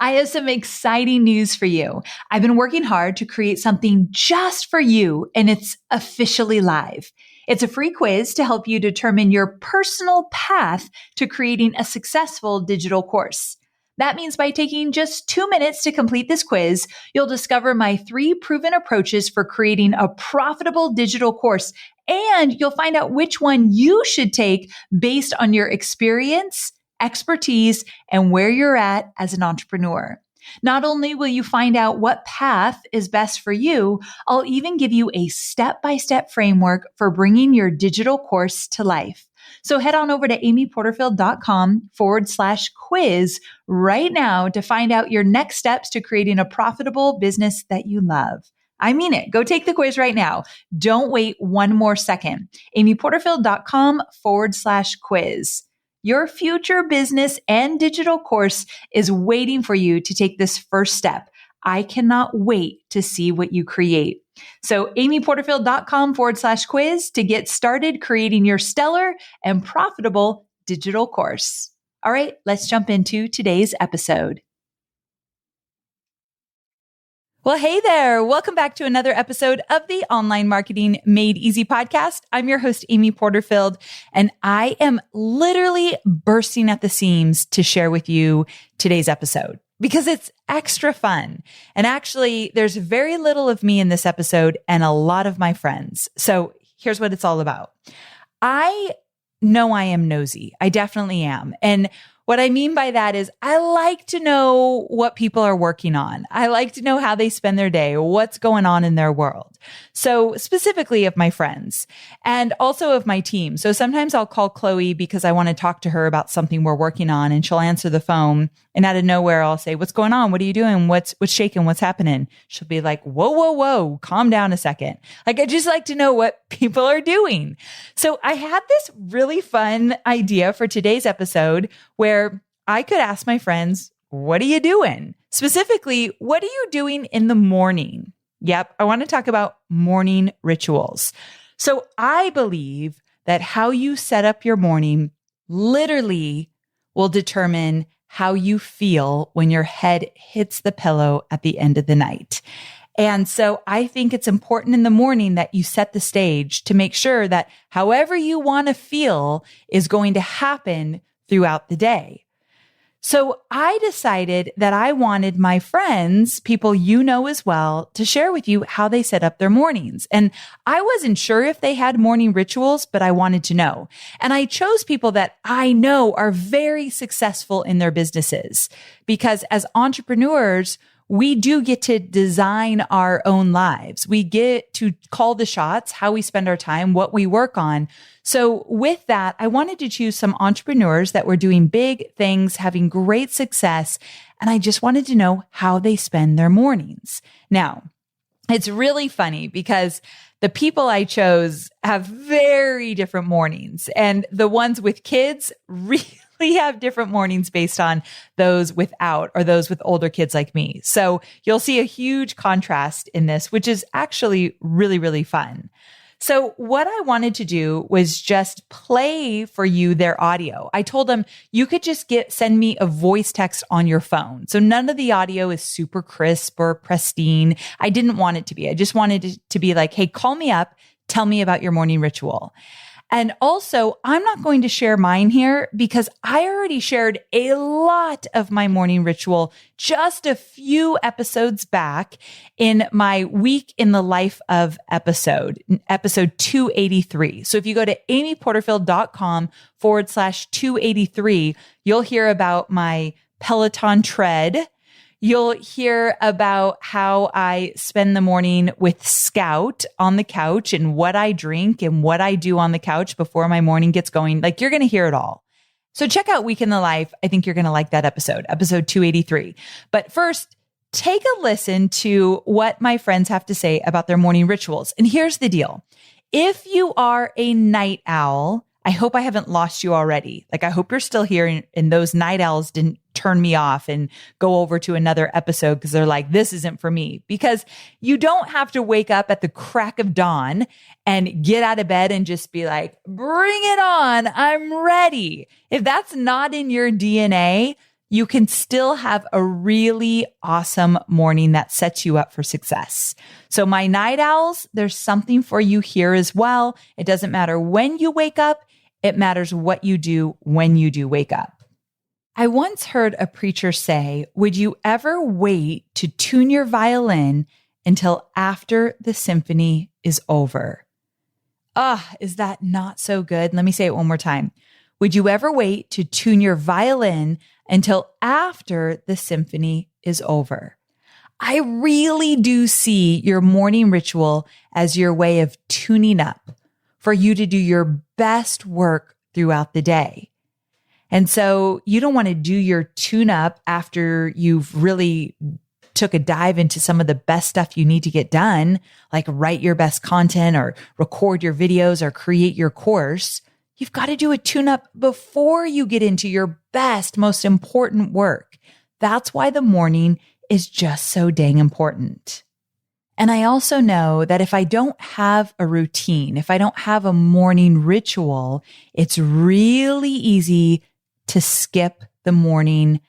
I have some exciting news for you. I've been working hard to create something just for you, and it's officially live. It's a free quiz to help you determine your personal path to creating a successful digital course. That means by taking just 2 minutes to complete this quiz, you'll discover my 3 proven approaches for creating a profitable digital course, and you'll find out which one you should take based on your experience, expertise, and where you're at as an entrepreneur. Not only will you find out what path is best for you, I'll even give you a step-by-step framework for bringing your digital course to life. So head on over to amyporterfield.com/quiz right now to find out your next steps to creating a profitable business that you love. I mean it. Go take the quiz right now. Don't wait one more second. amyporterfield.com/quiz. Your future business and digital course is waiting for you to take this first step. I cannot wait to see what you create. So amyporterfield.com/quiz to get started creating your stellar and profitable digital course. All right, let's jump into today's episode. Well, hey there. Welcome back to another episode of the Online Marketing Made Easy podcast. I'm your host, Amy Porterfield, and I am literally bursting at the seams to share with you today's episode because it's extra fun. And actually, there's very little of me in this episode and a lot of my friends. So here's what it's all about. I know I am nosy. I definitely am. And what I mean by that is I like to know what people are working on. I like to know how they spend their day, what's going on in their world. So specifically of my friends and also of my team. So sometimes I'll call Chloe because I want to talk to her about something we're working on, and she'll answer the phone, and out of nowhere I'll say, "What's going on? What are you doing? What's shaking? What's happening?" She'll be like, "Whoa, calm down a second." Like, I just like to know what people are doing. So I had this really fun idea for today's episode where I could ask my friends, "What are you doing?" Specifically, what are you doing in the morning? Yep, I want to talk about morning rituals. So I believe that how you set up your morning literally will determine how you feel when your head hits the pillow at the end of the night. And so I think it's important in the morning that you set the stage to make sure that however you want to feel is going to happen throughout the day. So I decided that I wanted my friends, people you know as well, to share with you how they set up their mornings. And I wasn't sure if they had morning rituals, but I wanted to know. And I chose people that I know are very successful in their businesses because as entrepreneurs, we do get to design our own lives. We get to call the shots, how we spend our time, what we work on. So with that, I wanted to choose some entrepreneurs that were doing big things, having great success, and I just wanted to know how they spend their mornings. Now, it's really funny because the people I chose have very different mornings, and the ones with kids really have different mornings based on those without or those with older kids like me. So you'll see a huge contrast in this, which is actually really, really fun. So what I wanted to do was just play for you their audio. I told them you could just send me a voice text on your phone. So none of the audio is super crisp or pristine. I didn't want it to be. I just wanted it to be like, hey, call me up. Tell me about your morning ritual. And also, I'm not going to share mine here because I already shared a lot of my morning ritual just a few episodes back in my Week in the Life of episode 283. So if you go to amyporterfield.com/283, you'll hear about my Peloton Tread. You'll hear about how I spend the morning with Scout on the couch and what I drink and what I do on the couch before my morning gets going. Like, you're going to hear it all. So check out Week in the Life. I think you're going to like that episode 283. But first, take a listen to what my friends have to say about their morning rituals. And here's the deal. If you are a night owl, I hope I haven't lost you already. Like, I hope you're still here and those night owls didn't turn me off and go over to another episode because they're like, this isn't for me. Because you don't have to wake up at the crack of dawn and get out of bed and just be like, bring it on. I'm ready. If that's not in your DNA, you can still have a really awesome morning that sets you up for success. So my night owls, there's something for you here as well. It doesn't matter when you wake up. It matters what you do when you do wake up. I once heard a preacher say, would you ever wait to tune your violin until after the symphony is over? Is that not so good? Let me say it one more time. Would you ever wait to tune your violin until after the symphony is over? I really do see your morning ritual as your way of tuning up for you to do your best work throughout the day. And so you don't want to do your tune up after you've really took a dive into some of the best stuff you need to get done, like write your best content or record your videos or create your course. You've got to do a tune up before you get into your best, most important work. That's why the morning is just so dang important. And I also know that if I don't have a routine, if I don't have a morning ritual, it's really easy to skip the morning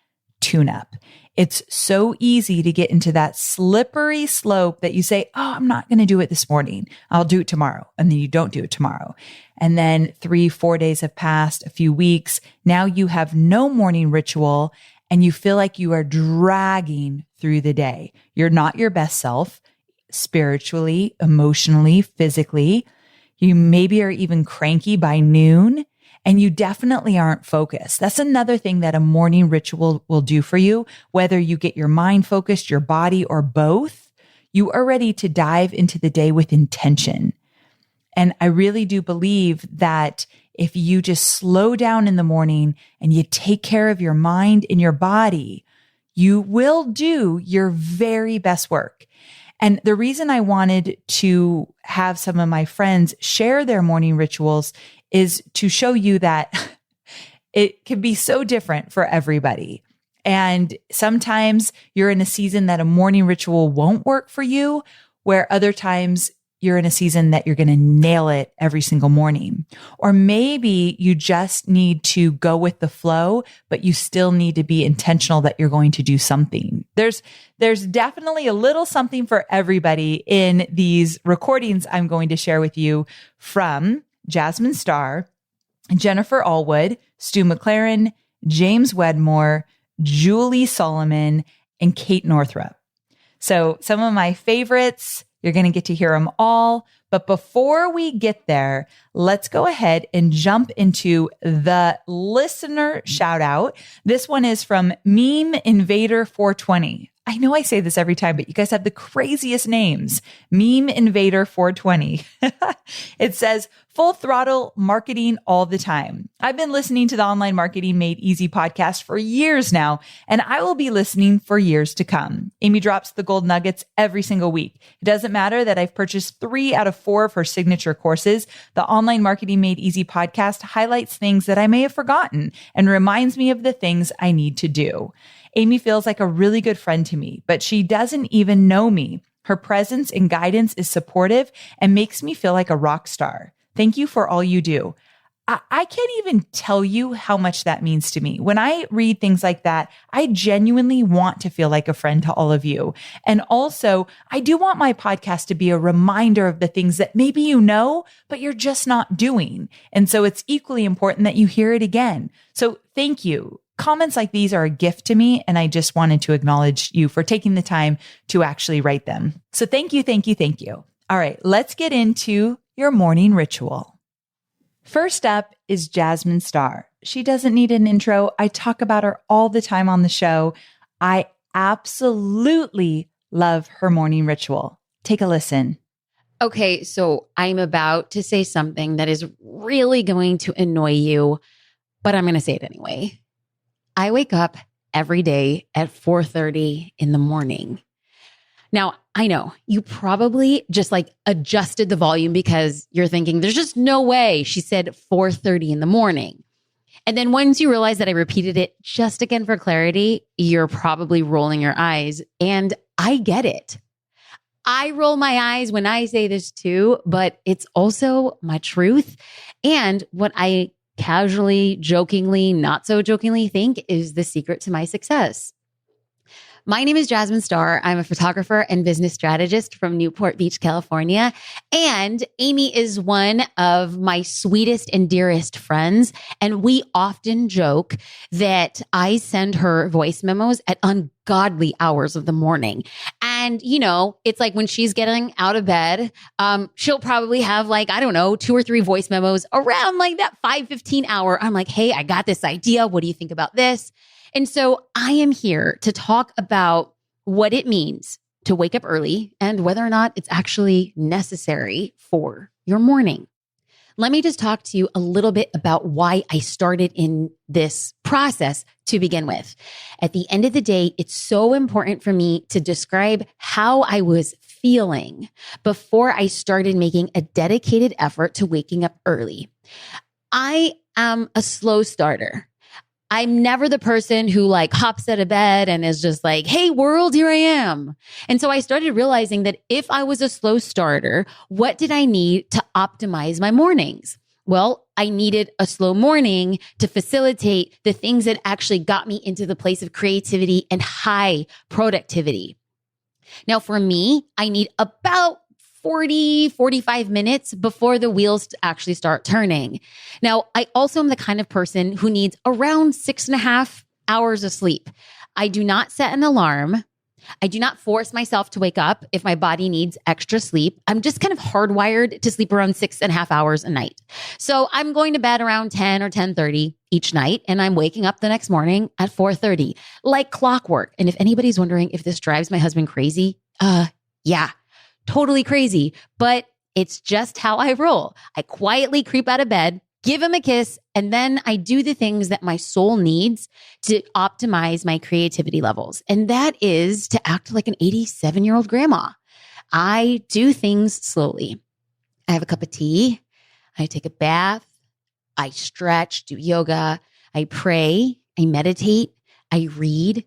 tune-up. It's so easy to get into that slippery slope that you say, I'm not going to do it this morning. I'll do it tomorrow. And then you don't do it tomorrow. And then 3-4 days have passed, a few weeks. Now you have no morning ritual and you feel like you are dragging through the day. You're not your best self spiritually, emotionally, physically. You maybe are even cranky by noon. And you definitely aren't focused. That's another thing that a morning ritual will do for you. Whether you get your mind focused, your body, or both, you are ready to dive into the day with intention. And I really do believe that if you just slow down in the morning and you take care of your mind and your body, you will do your very best work. And the reason I wanted to have some of my friends share their morning rituals is to show you that it can be so different for everybody. And sometimes you're in a season that a morning ritual won't work for you, where other times you're in a season that you're going to nail it every single morning. Or maybe you just need to go with the flow, but you still need to be intentional that you're going to do something. There's definitely a little something for everybody in these recordings I'm going to share with you from Jasmine Star, Jennifer Allwood, Stu McLaren, James Wedmore, Julie Solomon, and Kate Northrup. So some of my favorites, you're going to get to hear them all. But before we get there, let's go ahead and jump into the listener shout out. This one is from Meme Invader 420. I know I say this every time, but you guys have the craziest names. Meme Invader 420. It says, full throttle marketing all the time. I've been listening to the Online Marketing Made Easy podcast for years now, and I will be listening for years to come. Amy drops the gold nuggets every single week. It doesn't matter that I've purchased 3 out of 4 of her signature courses. The Online Marketing Made Easy podcast highlights things that I may have forgotten and reminds me of the things I need to do. Amy feels like a really good friend to me, but she doesn't even know me. Her presence and guidance is supportive and makes me feel like a rock star. Thank you for all you do. I can't even tell you how much that means to me. When I read things like that, I genuinely want to feel like a friend to all of you. And also, I do want my podcast to be a reminder of the things that maybe you know, but you're just not doing. And so it's equally important that you hear it again. So thank you. Comments like these are a gift to me, and I just wanted to acknowledge you for taking the time to actually write them. So thank you, thank you, thank you. All right, let's get into your morning ritual. First up is Jasmine Star. She doesn't need an intro. I talk about her all the time on the show. I absolutely love her morning ritual. Take a listen. Okay, so I'm about to say something that is really going to annoy you, but I'm going to say it anyway. I wake up every day at 4:30 in the morning. Now, I know you probably just adjusted the volume because you're thinking there's just no way she said 4:30 in the morning. And then once you realize that I repeated it just again for clarity, you're probably rolling your eyes. And I get it. I roll my eyes when I say this too, but it's also my truth and what I casually, jokingly, not so jokingly think is the secret to my success. My name is Jasmine Star. I'm a photographer and business strategist from Newport Beach, California. And Amy is one of my sweetest and dearest friends. And we often joke that I send her voice memos at ungodly hours of the morning. And, you know, it's like when she's getting out of bed, she'll probably have like, I don't know, 2 or 3 voice memos around like that 5:15 hour. I'm like, hey, I got this idea. What do you think about this? And so I am here to talk about what it means to wake up early and whether or not it's actually necessary for your morning. Let me just talk to you a little bit about why I started in this process to begin with. At the end of the day, it's so important for me to describe how I was feeling before I started making a dedicated effort to waking up early. I am a slow starter. I'm never the person who like hops out of bed and is just like, hey world, here I am. And so I started realizing that if I was a slow starter, what did I need to optimize my mornings? Well, I needed a slow morning to facilitate the things that actually got me into the place of creativity and high productivity. Now for me, I need about 45 minutes before the wheels actually start turning. Now, I also am the kind of person who needs around 6.5 hours of sleep. I do not set an alarm. I do not force myself to wake up if my body needs extra sleep. I'm just kind of hardwired to sleep around 6.5 hours a night. So I'm going to bed around 10 or 10:30 each night, and I'm waking up the next morning at 4:30, like clockwork. And if anybody's wondering if this drives my husband crazy, yeah. Totally crazy, but it's just how I roll. I quietly creep out of bed, give him a kiss, and then I do the things that my soul needs to optimize my creativity levels. And that is to act like an 87-year-old grandma. I do things slowly. I have a cup of tea. I take a bath. I stretch, do yoga. I pray. I meditate. I read.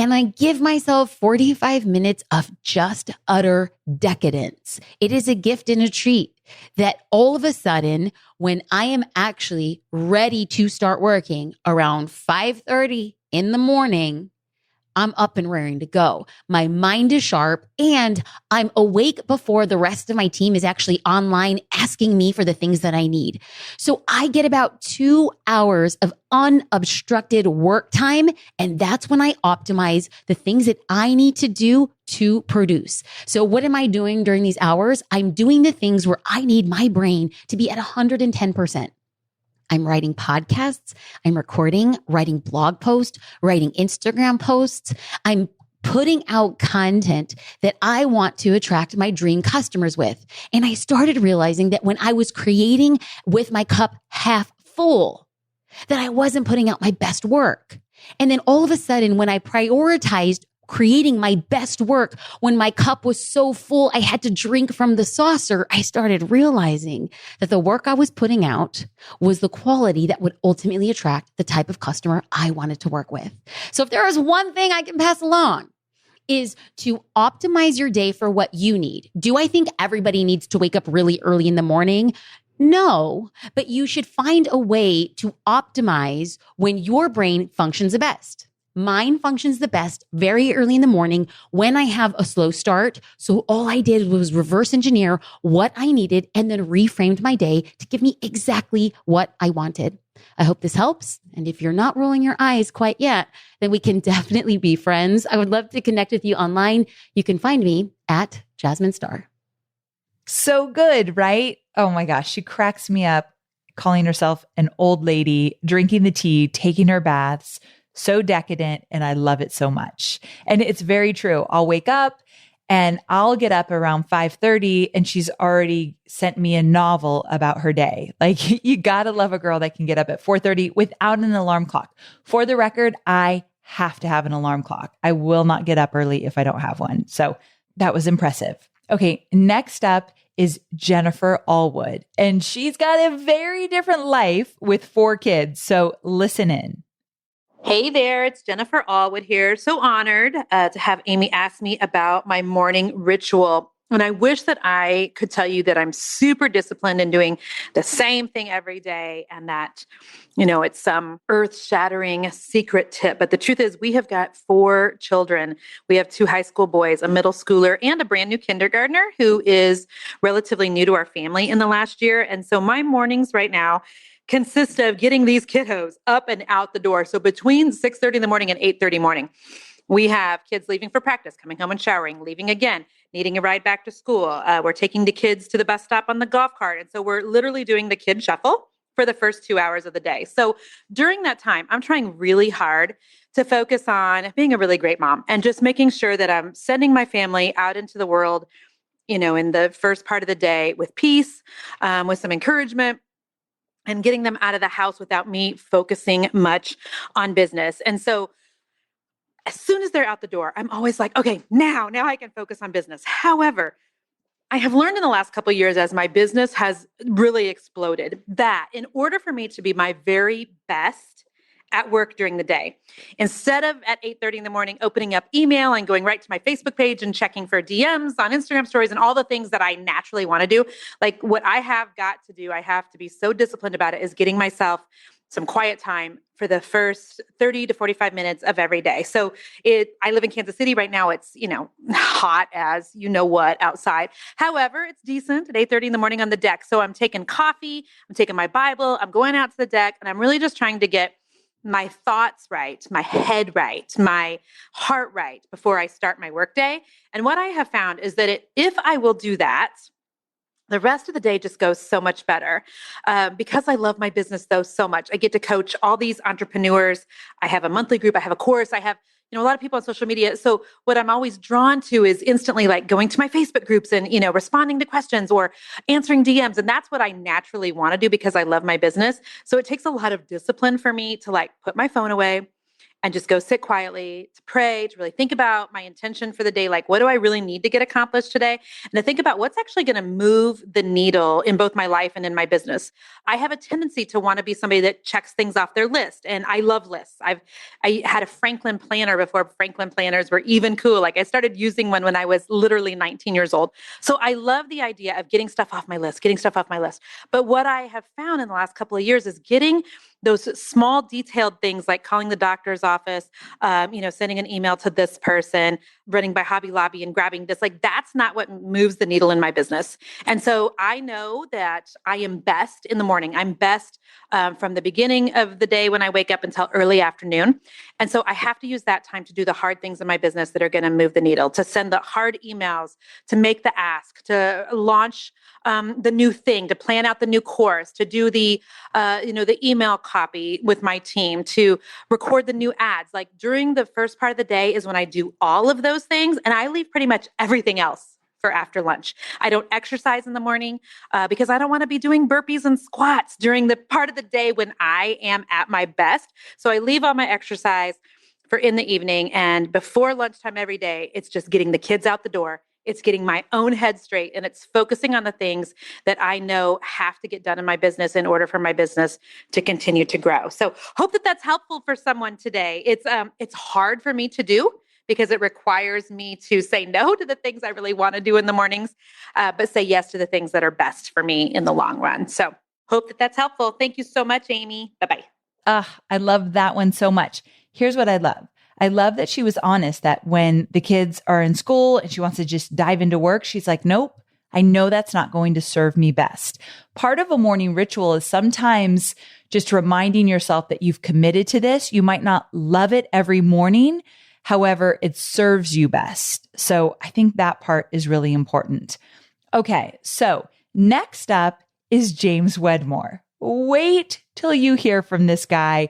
And I give myself 45 minutes of just utter decadence. It is a gift and a treat that all of a sudden, when I am actually ready to start working around 5:30 in the morning, I'm up and raring to go. My mind is sharp and I'm awake before the rest of my team is actually online asking me for the things that I need. So I get about 2 hours of unobstructed work time. And that's when I optimize the things that I need to do to produce. So what am I doing during these hours? I'm doing the things where I need my brain to be at 110%. I'm writing podcasts, I'm recording, writing blog posts, writing Instagram posts. I'm putting out content that I want to attract my dream customers with. And I started realizing that when I was creating with my cup half full, that I wasn't putting out my best work. And then all of a sudden, when I prioritized creating my best work, when my cup was so full, I had to drink from the saucer, I started realizing that the work I was putting out was the quality that would ultimately attract the type of customer I wanted to work with. So if there is one thing I can pass along, is to optimize your day for what you need. Do I think everybody needs to wake up really early in the morning? No, but you should find a way to optimize when your brain functions the best. Mine functions the best very early in the morning when I have a slow start. So all I did was reverse engineer what I needed and then reframed my day to give me exactly what I wanted. I hope this helps. And if you're not rolling your eyes quite yet, then we can definitely be friends. I would love to connect with you online. You can find me at Jasmine Star. So good, right? Oh my gosh, she cracks me up calling herself an old lady, drinking the tea, taking her baths. So decadent, and I love it so much. And it's very true. I'll wake up and I'll get up around 5:30 and she's already sent me a novel about her day. Like you gotta love a girl that can get up at 4:30 without an alarm clock. For the record, I have to have an alarm clock. I will not get up early if I don't have one. So that was impressive. Okay, next up is Jennifer Allwood. And she's got a very different life with 4 kids. So listen in. Hey there, it's Jennifer Allwood here. So honored to have Amy ask me about my morning ritual. And I wish that I could tell you that I'm super disciplined in doing the same thing every day and that, it's some earth-shattering secret tip. But the truth is we have got 4 children. We have 2 high school boys, a middle schooler, and a brand new kindergartner who is relatively new to our family in the last year. And so my mornings right now consist of getting these kiddos up and out the door. So between 6:30 in the morning and 8:30 morning, we have kids leaving for practice, coming home and showering, leaving again, needing a ride back to school. We're taking the kids to the bus stop on the golf cart. And so we're literally doing the kid shuffle for the first 2 hours of the day. So during that time, I'm trying really hard to focus on being a really great mom and just making sure that I'm sending my family out into the world, in the first part of the day with peace, with some encouragement, and getting them out of the house without me focusing much on business. And so as soon as they're out the door, I'm always like, okay, now I can focus on business. However, I have learned in the last couple of years as my business has really exploded that in order for me to be my very best at work during the day, instead of at 8:30 in the morning opening up email and going right to my Facebook page and checking for DMs on Instagram stories and all the things that I naturally want to do, like what I have got to do, I have to be so disciplined about it, is getting myself some quiet time for the first 30 to 45 minutes of every day. So I live in Kansas City right now. It's, hot as what outside. However, it's decent at 8:30 in the morning on the deck. So I'm taking coffee, I'm taking my Bible, I'm going out to the deck, and I'm really just trying to get my thoughts right, my head right, my heart right before I start my workday. And what I have found is that if I will do that, the rest of the day just goes so much better. Because I love my business, though, so much. I get to coach all these entrepreneurs. I have a monthly group. I have a course. I have, a lot of people on social media. So what I'm always drawn to is instantly like going to my Facebook groups and, responding to questions or answering DMs. And that's what I naturally want to do because I love my business. So it takes a lot of discipline for me to like put my phone away and just go sit quietly, to pray, to really think about my intention for the day. Like, what do I really need to get accomplished today? And to think about what's actually going to move the needle in both my life and in my business. I have a tendency to want to be somebody that checks things off their list. And I love lists. I had a Franklin planner before Franklin planners were even cool. Like I started using one when I was literally 19 years old. So I love the idea of getting stuff off my list. But what I have found in the last couple of years is getting those small detailed things like calling the doctor's office, sending an email to this person, running by Hobby Lobby and grabbing this, like that's not what moves the needle in my business. And so I know that I am best in the morning. I'm best from the beginning of the day when I wake up until early afternoon. And so I have to use that time to do the hard things in my business that are going to move the needle, to send the hard emails, to make the ask, to launch the new thing, to plan out the new course, to do the email copy with my team, to record the new ads. Like during the first part of the day is when I do all of those things, and I leave pretty much everything else for after lunch. I don't exercise in the morning because I don't want to be doing burpees and squats during the part of the day when I am at my best. So I leave all my exercise for in the evening, and before lunchtime every day, it's just getting the kids out the door. It's getting my own head straight, and it's focusing on the things that I know have to get done in my business in order for my business to continue to grow. So hope that that's helpful for someone today. It's hard for me to do because it requires me to say no to the things I really want to do in the mornings, but say yes to the things that are best for me in the long run. So hope that that's helpful. Thank you so much, Amy. Bye-bye. I love that one so much. Here's what I love. I love that she was honest that when the kids are in school and she wants to just dive into work, she's like, nope, I know that's not going to serve me best. Part of a morning ritual is sometimes just reminding yourself that you've committed to this. You might not love it every morning. However, it serves you best. So I think that part is really important. Okay. So next up is James Wedmore. Wait till you hear from this guy.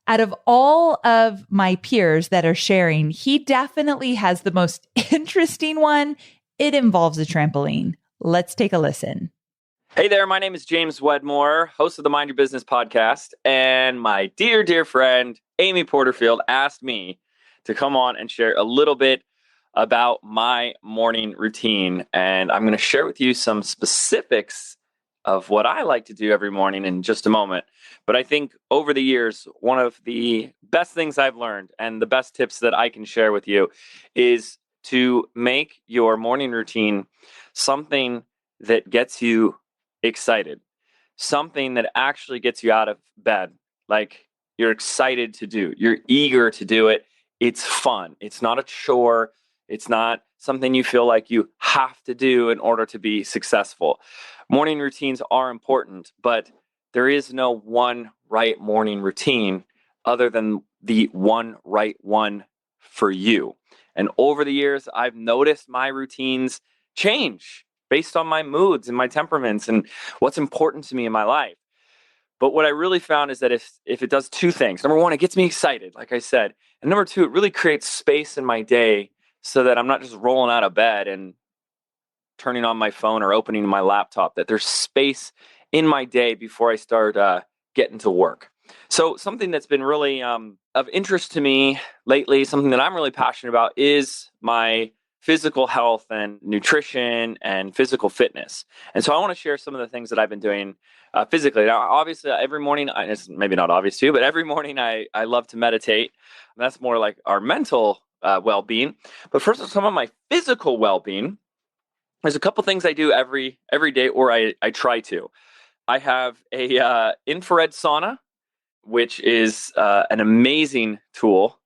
Out of all of my peers that are sharing, he definitely has the most interesting one. It involves a trampoline. Let's take a listen. Hey there, my name is James Wedmore, host of the Mind Your Business podcast, and my dear, dear friend, Amy Porterfield, asked me to come on and share a little bit about my morning routine. And I'm going to share with you some specifics of what I like to do every morning in just a moment. But I think over the years, one of the best things I've learned and the best tips that I can share with you is to make your morning routine something that gets you excited, something that actually gets you out of bed. Like you're excited to do, you're eager to do it. It's fun. It's not a chore. It's not something you feel like you have to do in order to be successful. Morning routines are important, but there is no one right morning routine other than the one right one for you. And over the years, I've noticed my routines change based on my moods and my temperaments and what's important to me in my life. But what I really found is that if it does two things, number one, it gets me excited, like I said. And number two, it really creates space in my day so that I'm not just rolling out of bed and turning on my phone or opening my laptop, that there's space in my day before I start getting to work. So something that's been really of interest to me lately, something that I'm really passionate about, is my physical health and nutrition and physical fitness. And so I want to share some of the things that I've been doing physically. Now, obviously, every morning, it's maybe not obvious to you, but every morning I love to meditate. And that's more like our mental well-being. But first, some of my physical well-being, there's a couple things I do every day, or I try to. I have a infrared sauna, which is an amazing tool.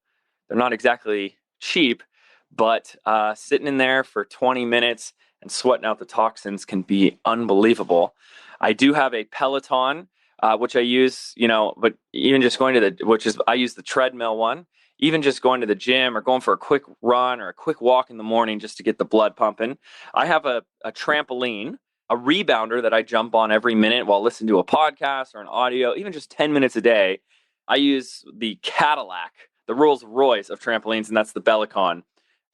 They're not exactly cheap, but sitting in there for 20 minutes and sweating out the toxins can be unbelievable. I do have a Peloton, which I use, but even just going to I use the treadmill one. Even just going to the gym or going for a quick run or a quick walk in the morning just to get the blood pumping. I have a trampoline, a rebounder that I jump on every minute while listening to a podcast or an audio, even just 10 minutes a day. I use the Cadillac, the Rolls Royce of trampolines, and that's the Bellicon.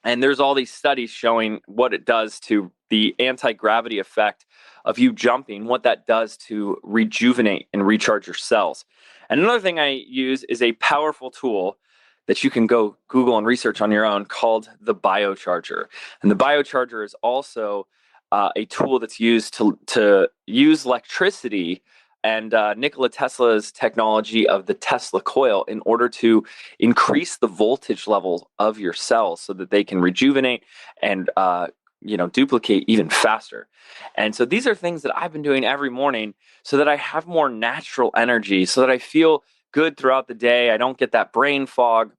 And there's all these studies showing what it does to the anti-gravity effect of you jumping, what that does to rejuvenate and recharge your cells. And another thing I use is a powerful tool that you can go Google and research on your own called the BioCharger. And the BioCharger is also a tool that's used to use electricity and Nikola Tesla's technology of the Tesla coil in order to increase the voltage level of your cells so that they can rejuvenate and duplicate even faster. And so these are things that I've been doing every morning so that I have more natural energy, so that I feel good throughout the day. I don't get that brain fog.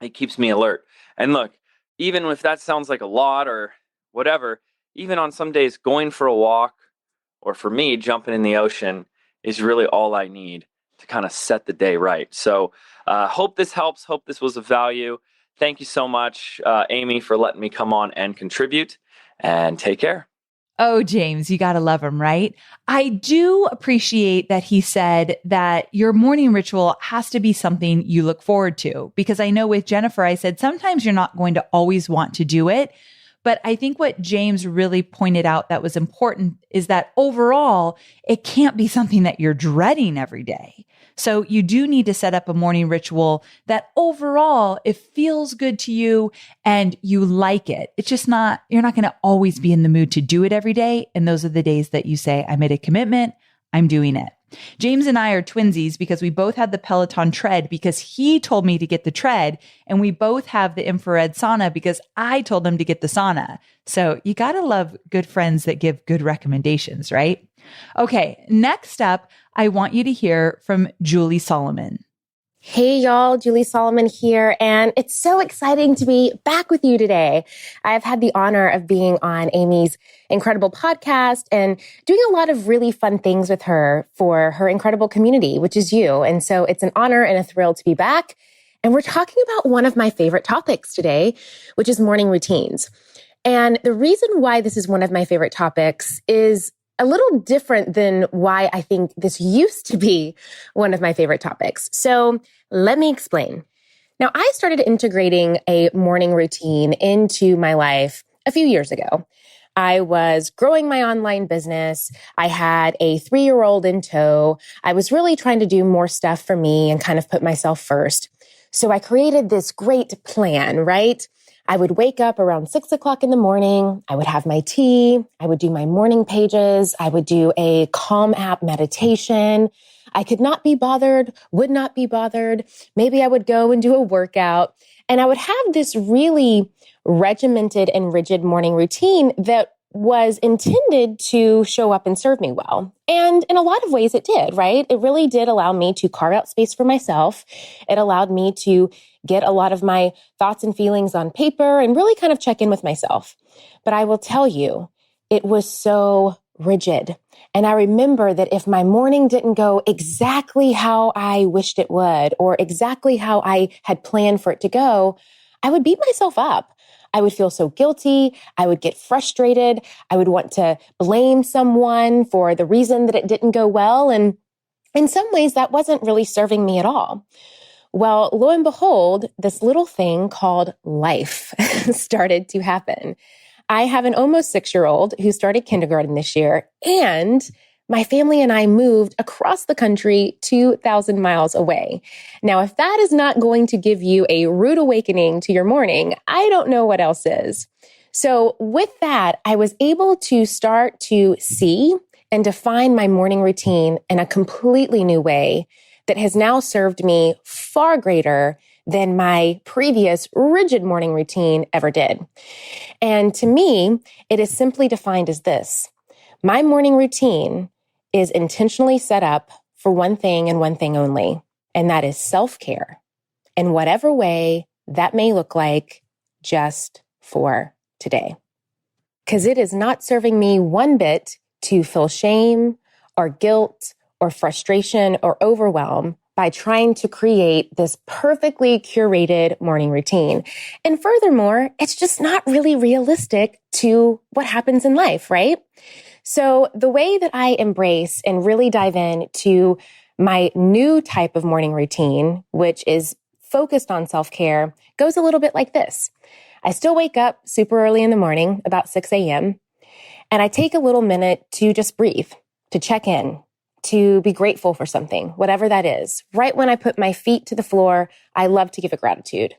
It keeps me alert. And look, even if that sounds like a lot or whatever, even on some days going for a walk, or for me, jumping in the ocean is really all I need to kind of set the day right. So hope this helps. Hope this was of value. Thank you so much, Amy, for letting me come on and contribute, and take care. Oh, James, you got to love him, right? I do appreciate that he said that your morning ritual has to be something you look forward to, because I know with Jennifer, I said, sometimes you're not going to always want to do it. But I think what James really pointed out that was important is that overall, it can't be something that you're dreading every day. So you do need to set up a morning ritual that overall, it feels good to you and you like it. It's just not, you're not going to always be in the mood to do it every day. And those are the days that you say, I made a commitment, I'm doing it. James and I are twinsies because we both had the Peloton Tread because he told me to get the Tread, and we both have the infrared sauna because I told him to get the sauna. So you got to love good friends that give good recommendations, right? Okay, next up, I want you to hear from Julie Solomon. Hey y'all, Julie Solomon here, and it's so exciting to be back with you today. I've had the honor of being on Amy's incredible podcast and doing a lot of really fun things with her for her incredible community, which is you. And so it's an honor and a thrill to be back. And we're talking about one of my favorite topics today, which is morning routines. And the reason why this is one of my favorite topics is a little different than why I think this used to be one of my favorite topics. So let me explain. Now, I started integrating a morning routine into my life a few years ago. I was growing my online business. I had a 3-year-old in tow. I was really trying to do more stuff for me and kind of put myself first. So I created this great plan, right? I would wake up around 6 o'clock in the morning. I would have my tea. I would do my morning pages. I would do a Calm app meditation. I could not be bothered, would not be bothered. Maybe I would go and do a workout. And I would have this really regimented and rigid morning routine that was intended to show up and serve me well. And in a lot of ways it did, right? It really did allow me to carve out space for myself. It allowed me to get a lot of my thoughts and feelings on paper and really kind of check in with myself. But I will tell you, it was so rigid. And I remember that if my morning didn't go exactly how I wished it would, or exactly how I had planned for it to go, I would beat myself up. I would feel so guilty. I would get frustrated. I would want to blame someone for the reason that it didn't go well. And in some ways, that wasn't really serving me at all. Well, lo and behold, this little thing called life started to happen. I have an almost 6-year-old who started kindergarten this year, and my family and I moved across the country 2,000 miles away. Now, if that is not going to give you a rude awakening to your morning, I don't know what else is. So with that, I was able to start to see and define my morning routine in a completely new way that has now served me far greater than my previous rigid morning routine ever did. And to me, it is simply defined as this. My morning routine is intentionally set up for one thing and one thing only, and that is self-care in whatever way that may look like just for today. Because it is not serving me one bit to feel shame or guilt or frustration or overwhelm by trying to create this perfectly curated morning routine. And furthermore, it's just not really realistic to what happens in life, right? So the way that I embrace and really dive in to my new type of morning routine, which is focused on self-care, goes a little bit like this. I still wake up super early in the morning, about 6 a.m., and I take a little minute to just breathe, to check in, to be grateful for something, whatever that is. Right when I put my feet to the floor, I love to give a gratitude.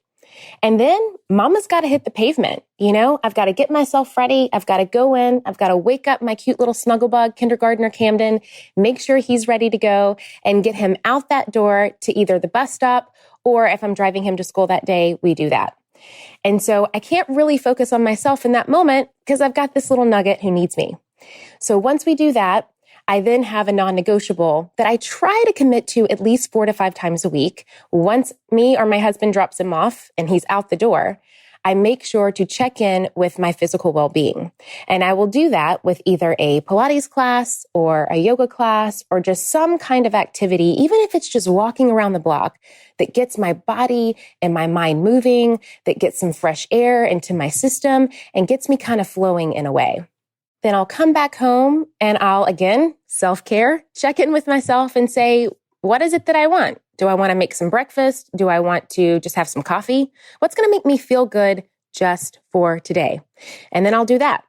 And then mama's got to hit the pavement. I've got to get myself ready. I've got to go in. I've got to wake up my cute little snugglebug, kindergartner Camden, make sure he's ready to go and get him out that door to either the bus stop, or if I'm driving him to school that day, we do that. And so I can't really focus on myself in that moment because I've got this little nugget who needs me. So once we do that, I then have a non-negotiable that I try to commit to at least 4 to 5 times a week. Once me or my husband drops him off and he's out the door, I make sure to check in with my physical well-being. And I will do that with either a Pilates class or a yoga class or just some kind of activity, even if it's just walking around the block, that gets my body and my mind moving, that gets some fresh air into my system and gets me kind of flowing in a way. Then I'll come back home and I'll, again, self-care, check in with myself and say, what is it that I want? Do I want to make some breakfast? Do I want to just have some coffee? What's going to make me feel good just for today? And then I'll do that.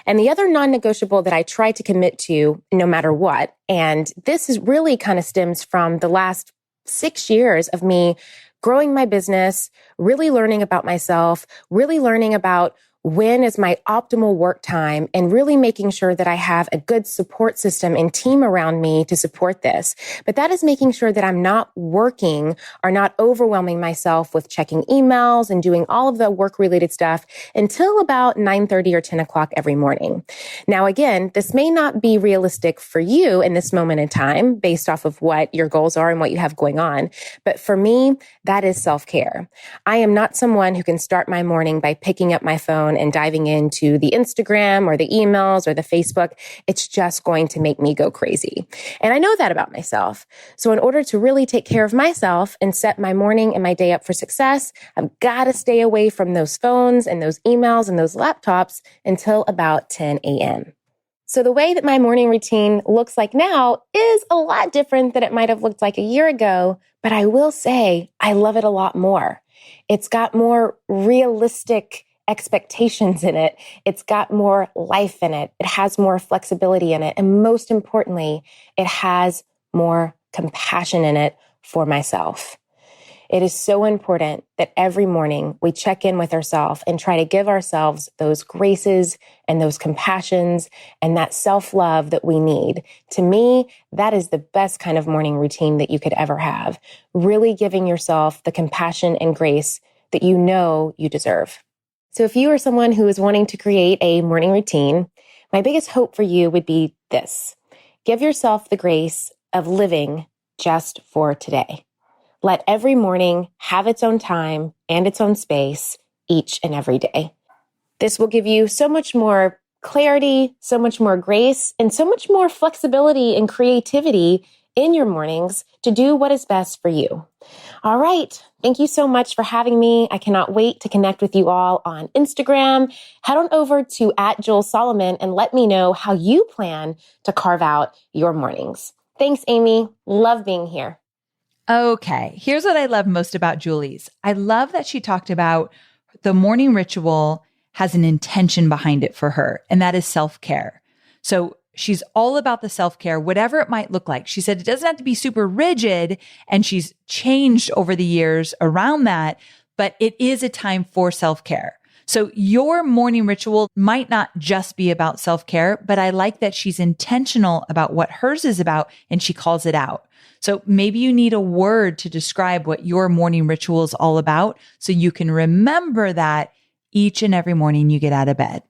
And the other non-negotiable that I try to commit to no matter what, and this is really kind of stems from the last 6 years of me growing my business, really learning about myself, really learning about when is my optimal work time, and really making sure that I have a good support system and team around me to support this. But that is making sure that I'm not working or not overwhelming myself with checking emails and doing all of the work-related stuff until about 9:30 or 10 o'clock every morning. Now, again, this may not be realistic for you in this moment in time based off of what your goals are and what you have going on. But for me, that is self-care. I am not someone who can start my morning by picking up my phone and diving into the Instagram or the emails or the Facebook. It's just going to make me go crazy. And I know that about myself. So in order to really take care of myself and set my morning and my day up for success, I've got to stay away from those phones and those emails and those laptops until about 10 a.m. So the way that my morning routine looks like now is a lot different than it might have looked like a year ago, but I will say I love it a lot more. It's got more realistic expectations in it. It's got more life in it. It has more flexibility in it. And most importantly, it has more compassion in it for myself. It is so important that every morning we check in with ourselves and try to give ourselves those graces and those compassions and that self-love that we need. To me, that is the best kind of morning routine that you could ever have. Really giving yourself the compassion and grace that you know you deserve. So if you are someone who is wanting to create a morning routine, my biggest hope for you would be this. Give yourself the grace of living just for today. Let every morning have its own time and its own space each and every day. This will give you so much more clarity, so much more grace, and so much more flexibility and creativity in your mornings to do what is best for you. All right. Thank you so much for having me. I cannot wait to connect with you all on Instagram. Head on over to @JoelSolomon and let me know how you plan to carve out your mornings. Thanks, Amy. Love being here. Okay, here's what I love most about Julie's. I love that she talked about the morning ritual has an intention behind it for her, and that is self-care. So she's all about the self-care, whatever it might look like. She said it doesn't have to be super rigid, and she's changed over the years around that, but it is a time for self-care. So your morning ritual might not just be about self-care, but I like that she's intentional about what hers is about, and she calls it out. So maybe you need a word to describe what your morning ritual is all about so you can remember that each and every morning you get out of bed.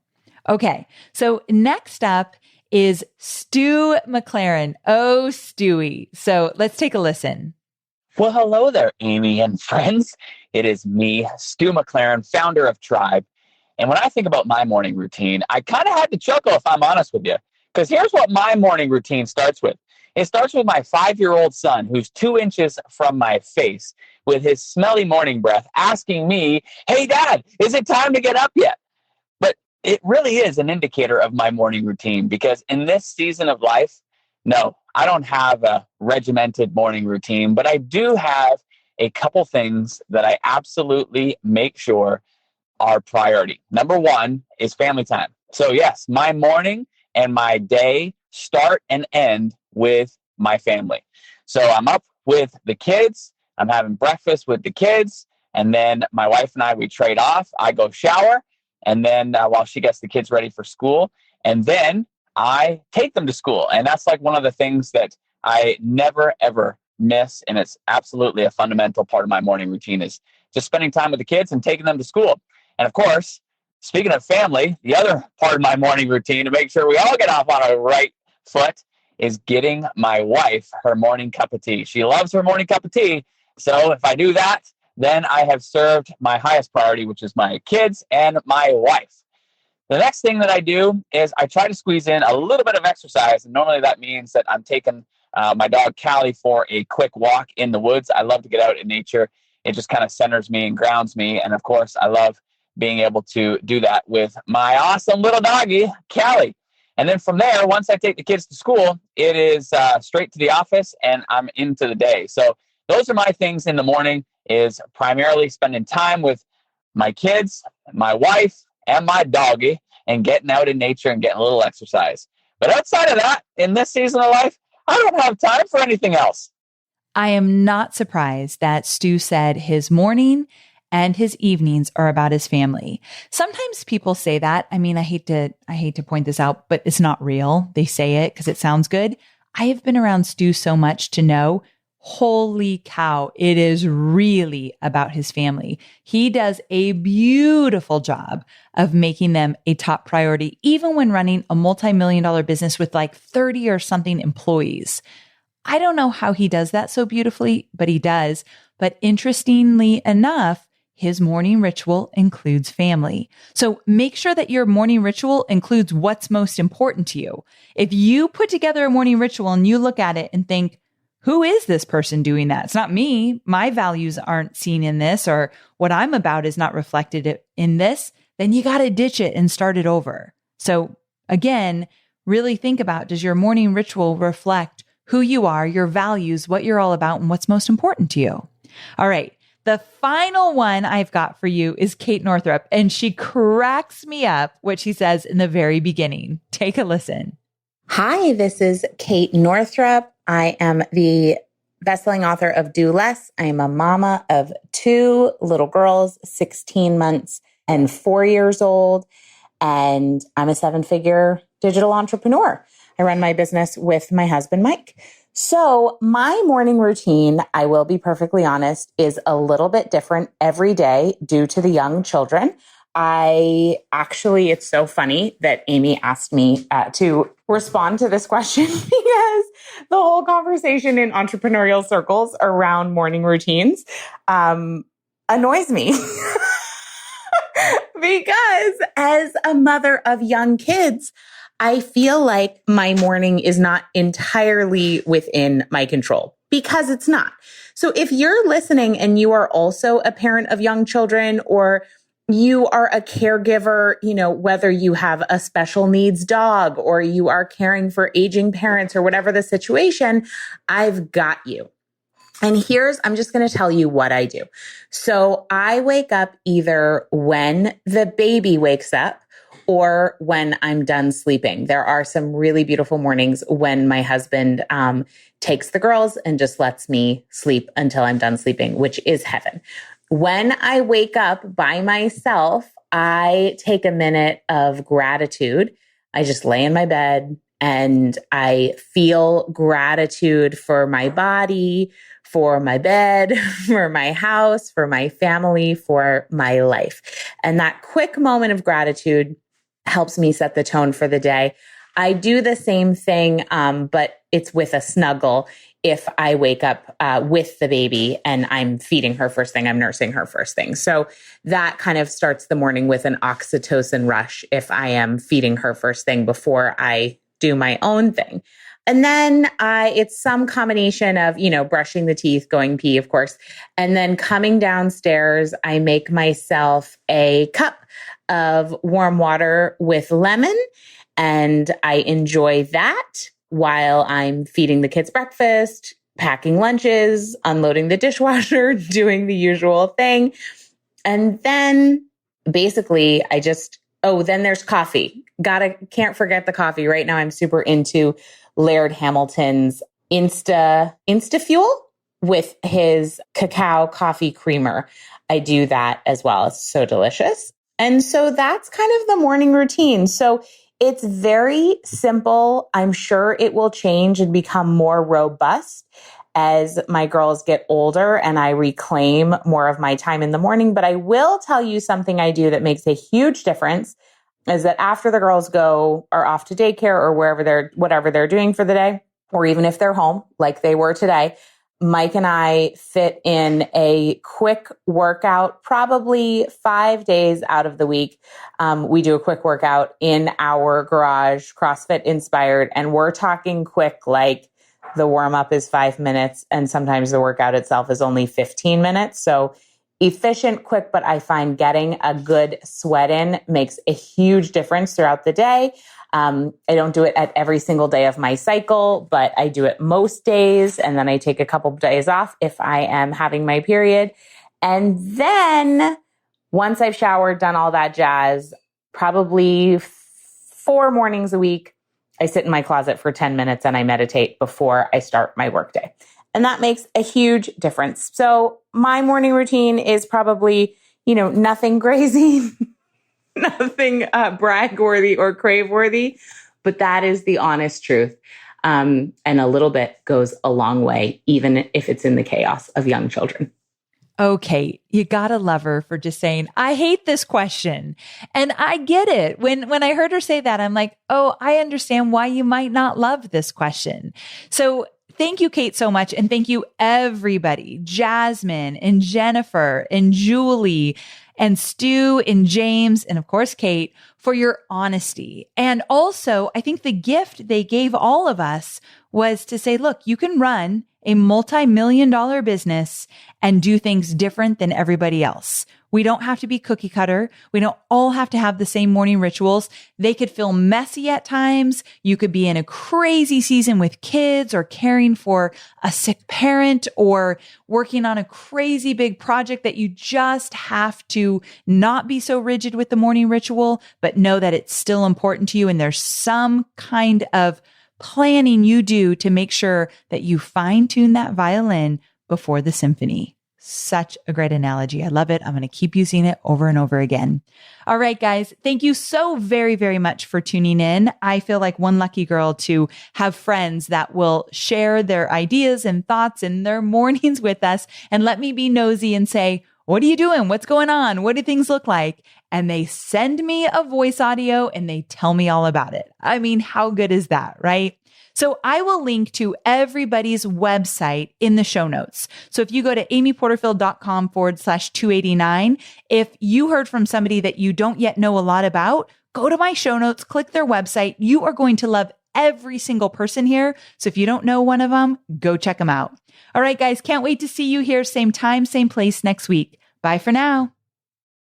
Okay, so next up is Stu McLaren. Oh, Stewie. So let's take a listen. Well, hello there, Amy and friends. It is me, Stu McLaren, founder of Tribe. And when I think about my morning routine, I kind of had to chuckle, if I'm honest with you, because here's what my morning routine starts with. It starts with my 5-year-old son, who's 2 inches from my face, with his smelly morning breath, asking me, "Hey, Dad, is it time to get up yet?" But it really is an indicator of my morning routine, because in this season of life, no, I don't have a regimented morning routine, but I do have a couple things that I absolutely make sure are priority. Number one is family time. So yes, my morning and my day start and end with my family. So I'm up with the kids, I'm having breakfast with the kids, and then my wife and I, we trade off. I go shower, and then while she gets the kids ready for school, and then I take them to school. And that's like one of the things that I never, ever miss. And it's absolutely a fundamental part of my morning routine is just spending time with the kids and taking them to school. And of course, speaking of family, the other part of my morning routine to make sure we all get off on a right foot is getting my wife her morning cup of tea. She loves her morning cup of tea. So if I do that, then I have served my highest priority, which is my kids and my wife. The next thing that I do is I try to squeeze in a little bit of exercise. And normally that means that I'm taking my dog Callie for a quick walk in the woods. I love to get out in nature. It just kind of centers me and grounds me. And of course, I love being able to do that with my awesome little doggie, Callie. And then from there, once I take the kids to school, it is straight to the office and I'm into the day. So those are my things in the morning, is primarily spending time with my kids, my wife, and my doggie, and getting out in nature and getting a little exercise. But outside of that, in this season of life, I don't have time for anything else. I am not surprised that Stu said his morning and his evenings are about his family. Sometimes people say that. I mean, I hate to point this out, but it's not real. They say it because it sounds good. I have been around Stu so much to know, holy cow, it is really about his family. He does a beautiful job of making them a top priority, even when running a multi-million-dollar business with like 30 or something employees. I don't know how he does that so beautifully, but he does. But interestingly enough, his morning ritual includes family. So make sure that your morning ritual includes what's most important to you. If you put together a morning ritual and you look at it and think, who is this person doing that? It's not me. My values aren't seen in this, or what I'm about is not reflected in this, then you got to ditch it and start it over. So again, really think about, does your morning ritual reflect who you are, your values, what you're all about, and what's most important to you? All right. The final one I've got for you is Kate Northrup, and she cracks me up what she says in the very beginning. Take a listen. Hi, this is Kate Northrup. I am the Bestselling author of Do Less. I am a mama of 2 little girls, 16 months and 4 years old. And I'm a 7-figure digital entrepreneur. I run my business with my husband, Mike. So my morning routine, I will be perfectly honest, is a little bit different every day due to the young children. It's so funny that Amy asked me to respond to this question because the whole conversation in entrepreneurial circles around morning routines annoys me. Because as a mother of young kids, I feel like my morning is not entirely within my control because it's not. So if you're listening and you are also a parent of young children or you are a caregiver, whether you have a special needs dog or you are caring for aging parents or whatever the situation, I've got you. And I'm just going to tell you what I do. So I wake up either when the baby wakes up or when I'm done sleeping. There are some really beautiful mornings when my husband takes the girls and just lets me sleep until I'm done sleeping, which is heaven. When I wake up by myself, I take a minute of gratitude. I just lay in my bed and I feel gratitude for my body, for my bed, for my house, for my family, for my life. And that quick moment of gratitude helps me set the tone for the day. I do the same thing, but it's with a snuggle. If I wake up with the baby and I'm feeding her first thing, I'm nursing her first thing. So that kind of starts the morning with an oxytocin rush if I am feeding her first thing before I do my own thing. And then it's some combination of, brushing the teeth, going pee, of course. And then coming downstairs, I make myself a cup of warm water with lemon. And I enjoy that while I'm feeding the kids breakfast, packing lunches, unloading the dishwasher, doing the usual thing. And then basically then there's coffee. Can't forget the coffee. Right now I'm super into Laird Hamilton's Insta Fuel with his cacao coffee creamer. I do that as well. It's so delicious. And so that's kind of the morning routine. So it's very simple. I'm sure it will change and become more robust as my girls get older and I reclaim more of my time in the morning. But I will tell you something I do that makes a huge difference is that after the girls are off to daycare or whatever they're doing for the day, or even if they're home like they were today, Mike and I fit in a quick workout, probably 5 days out of the week. We do a quick workout in our garage, CrossFit inspired, and we're talking quick, like the warm up is 5 minutes and sometimes the workout itself is only 15 minutes. So efficient, quick, but I find getting a good sweat in makes a huge difference throughout the day. I don't do it at every single day of my cycle, but I do it most days. And then I take a couple of days off if I am having my period. And then once I've showered, done all that jazz, probably 4 mornings a week, I sit in my closet for 10 minutes and I meditate before I start my workday. And that makes a huge difference. So my morning routine is probably, nothing crazy, nothing brag worthy or crave worthy, but that is the honest truth. And a little bit goes a long way, even if it's in the chaos of young children. Okay, you gotta love her for just saying, I hate this question. And I get it. When I heard her say that, I'm like, oh, I understand why you might not love this question. So thank you, Kate, so much. And thank you, everybody, Jasmine and Jennifer and Julie and Stu and James, and of course, Kate, for your honesty. And also, I think the gift they gave all of us was to say, look, you can run a multi-million-dollar business and do things different than everybody else. We don't have to be cookie cutter. We don't all have to have the same morning rituals. They could feel messy at times. You could be in a crazy season with kids or caring for a sick parent or working on a crazy big project that you just have to not be so rigid with the morning ritual, but know that it's still important to you and there's some kind of planning you do to make sure that you fine tune that violin before the symphony. Such a great analogy. I love it. I'm going to keep using it over and over again. All right, guys. Thank you so very, very much for tuning in. I feel like one lucky girl to have friends that will share their ideas and thoughts in their mornings with us and let me be nosy and say, what are you doing? What's going on? What do things look like? And they send me a voice audio and they tell me all about it. I mean, how good is that, right? So I will link to everybody's website in the show notes. So if you go to amyporterfield.com/289, if you heard from somebody that you don't yet know a lot about, go to my show notes, click their website. You are going to love every single person here. So if you don't know one of them, go check them out. All right, guys, can't wait to see you here. Same time, same place next week. Bye for now.